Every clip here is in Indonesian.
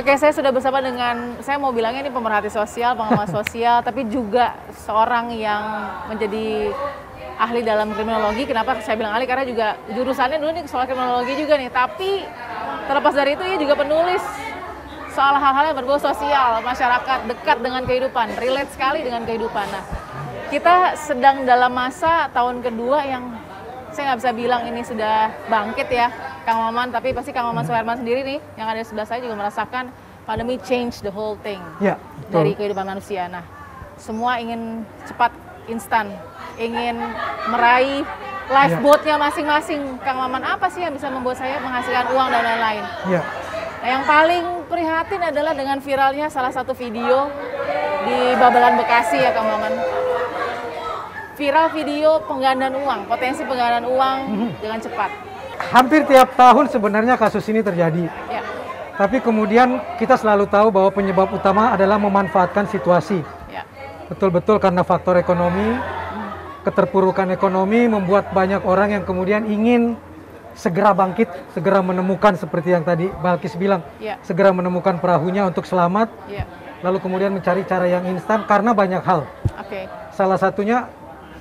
Oke, saya sudah bersama dengan, saya mau bilangnya ini pemerhati sosial, pengamat sosial, tapi juga seorang yang menjadi ahli dalam kriminologi. Kenapa saya bilang ahli? Karena juga jurusannya dulu nih soal kriminologi juga nih. Tapi terlepas dari itu, ia juga penulis soal hal-hal yang berbau sosial, masyarakat, dekat dengan kehidupan, relate sekali dengan kehidupan. Nah, kita sedang dalam masa tahun kedua yang saya nggak bisa bilang ini sudah bangkit ya, Kang Maman, tapi pasti Kang Maman Suherman sendiri nih, yang ada di sebelah saya juga merasakan pandemi change the whole thing ya, dari kehidupan manusia. Nah, semua ingin cepat, instan, ingin meraih lifeboatnya masing-masing. Kang Maman, apa sih yang bisa membuat saya menghasilkan uang dan lain-lain? Ya. Nah, yang paling prihatin adalah dengan viralnya salah satu video di Babelan Bekasi ya, Kang Maman. Viral video penggandaan uang, potensi penggandaan uang dengan cepat. Hampir tiap tahun sebenarnya kasus ini terjadi. Ya. Tapi kemudian kita selalu tahu bahwa penyebab utama adalah memanfaatkan situasi. Ya. Betul-betul karena faktor ekonomi, keterpurukan ekonomi membuat banyak orang yang kemudian ingin segera bangkit, segera menemukan seperti yang tadi Balkis bilang, segera menemukan perahunya untuk selamat, lalu kemudian mencari cara yang instan karena banyak hal. Salah satunya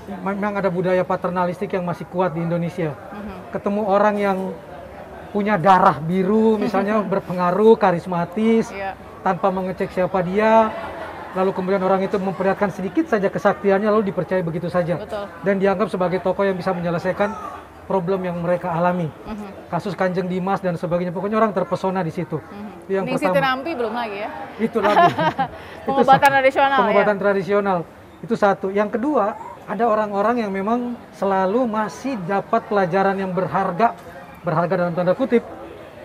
memang ada budaya paternalistik yang masih kuat di Indonesia. Ketemu orang yang punya darah biru, misalnya berpengaruh, karismatis, tanpa mengecek siapa dia, lalu kemudian orang itu memperlihatkan sedikit saja kesaktiannya, lalu dipercaya begitu saja. Betul. Dan dianggap sebagai tokoh yang bisa menyelesaikan problem yang mereka alami. Kasus Kanjeng Dimas dan sebagainya, pokoknya orang terpesona di situ. Yang Ningsih pertama. Tirampi belum lagi ya? Itu lagi. Pengobatan tradisional. Pengobatan tradisional. Itu satu. Yang kedua, ada orang-orang yang memang selalu masih dapat pelajaran yang berharga dalam tanda kutip,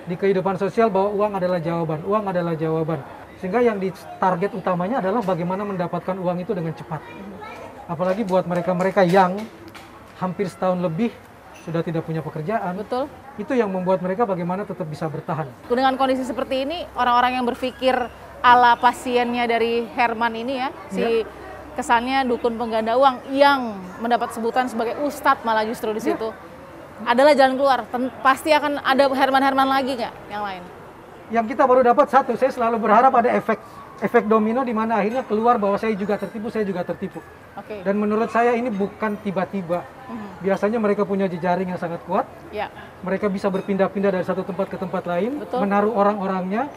di kehidupan sosial bahwa uang adalah jawaban. Sehingga yang di target utamanya adalah bagaimana mendapatkan uang itu dengan cepat. Apalagi buat mereka-mereka yang hampir setahun lebih sudah tidak punya pekerjaan. Betul. Itu yang membuat mereka bagaimana tetap bisa bertahan. Dengan kondisi seperti ini, orang-orang yang berpikir ala pasiennya dari Herman ini ya, kesannya dukun pengganda uang yang mendapat sebutan sebagai ustadz malah justru di situ, adalah jalan keluar. Pasti akan ada Herman lagi nggak yang lain? Yang kita baru dapat satu, saya selalu berharap ada efek domino di mana akhirnya keluar bahwa saya juga tertipu. Dan menurut saya ini bukan tiba-tiba. Biasanya mereka punya jejaring yang sangat kuat. Mereka bisa berpindah-pindah dari satu tempat ke tempat lain, menaruh orang-orangnya,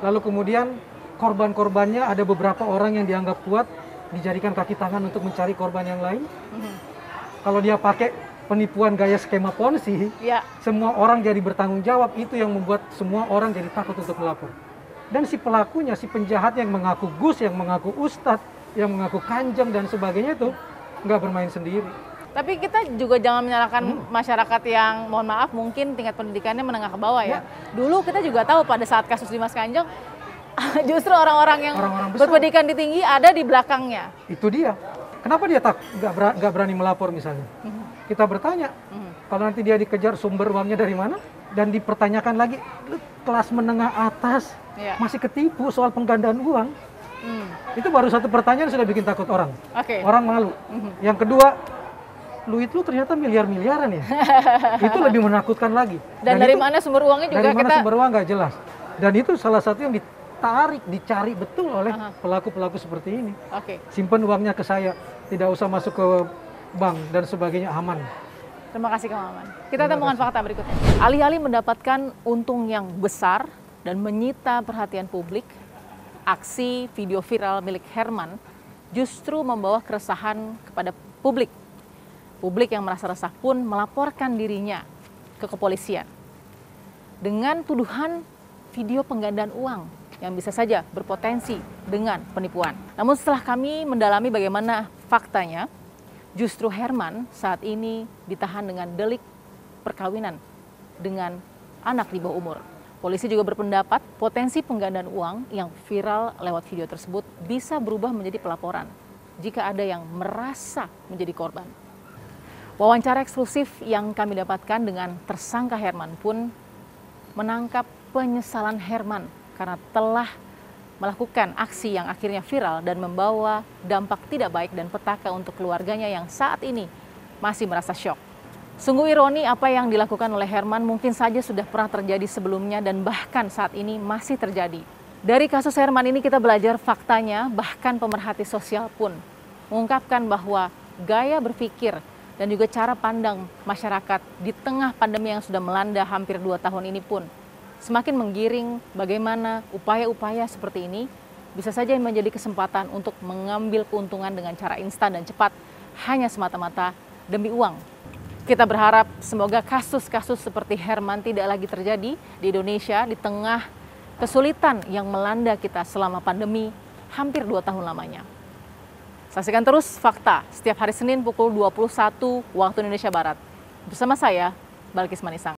lalu kemudian korban-korbannya ada beberapa orang yang dianggap kuat, dijadikan kaki tangan untuk mencari korban yang lain. Kalau dia pakai penipuan gaya skema ponzi, semua orang jadi bertanggung jawab. Itu yang membuat semua orang jadi takut untuk melapor. Dan si pelakunya, si penjahat yang mengaku Gus, yang mengaku Ustadz, yang mengaku Kanjeng dan sebagainya itu nggak bermain sendiri. Tapi kita juga jangan menyalahkan masyarakat yang, mohon maaf, mungkin tingkat pendidikannya menengah ke bawah ya. Dulu kita juga tahu pada saat kasus Dimas Kanjeng, justru orang-orang yang berpendidikan tinggi ada di belakangnya. Itu dia. Kenapa dia nggak berani melapor misalnya? Kita bertanya, kalau nanti dia dikejar sumber uangnya dari mana? Dan dipertanyakan lagi, kelas menengah atas masih ketipu soal penggandaan uang. Itu baru satu pertanyaan sudah bikin takut orang. Orang malu. Yang kedua, lu ternyata miliar-miliaran ya. Itu lebih menakutkan lagi. Dan dari mana sumber uangnya juga dari mana sumber uang nggak jelas. Dan itu salah satu yang dicari betul oleh pelaku-pelaku seperti ini. Simpan uangnya ke saya, tidak usah masuk ke bank dan sebagainya, aman. Terima kasih Kang Maman. Kita temukan fakta berikutnya. Alih-alih mendapatkan untung yang besar dan menyita perhatian publik, aksi video viral milik Herman justru membawa keresahan kepada publik. Publik yang merasa resah pun melaporkan dirinya ke kepolisian dengan tuduhan video penggandaan uang yang bisa saja berpotensi dengan penipuan. Namun setelah kami mendalami bagaimana faktanya, justru Herman saat ini ditahan dengan delik perkawinan dengan anak di bawah umur. Polisi juga berpendapat potensi penggandaan uang yang viral lewat video tersebut bisa berubah menjadi pelaporan jika ada yang merasa menjadi korban. Wawancara eksklusif yang kami dapatkan dengan tersangka Herman pun menangkap penyesalan Herman karena telah melakukan aksi yang akhirnya viral dan membawa dampak tidak baik dan petaka untuk keluarganya yang saat ini masih merasa syok. Sungguh ironi apa yang dilakukan oleh Herman mungkin saja sudah pernah terjadi sebelumnya dan bahkan saat ini masih terjadi. Dari kasus Herman ini kita belajar faktanya, bahkan pemerhati sosial pun mengungkapkan bahwa gaya berpikir dan juga cara pandang masyarakat di tengah pandemi yang sudah melanda hampir 2 tahun ini pun semakin menggiring bagaimana upaya-upaya seperti ini bisa saja menjadi kesempatan untuk mengambil keuntungan dengan cara instan dan cepat hanya semata-mata demi uang. Kita berharap semoga kasus-kasus seperti Herman tidak lagi terjadi di Indonesia di tengah kesulitan yang melanda kita selama pandemi hampir 2 tahun lamanya. Saksikan terus Fakta setiap hari Senin pukul 21 waktu Indonesia Barat. Bersama saya, Balkis Manisang.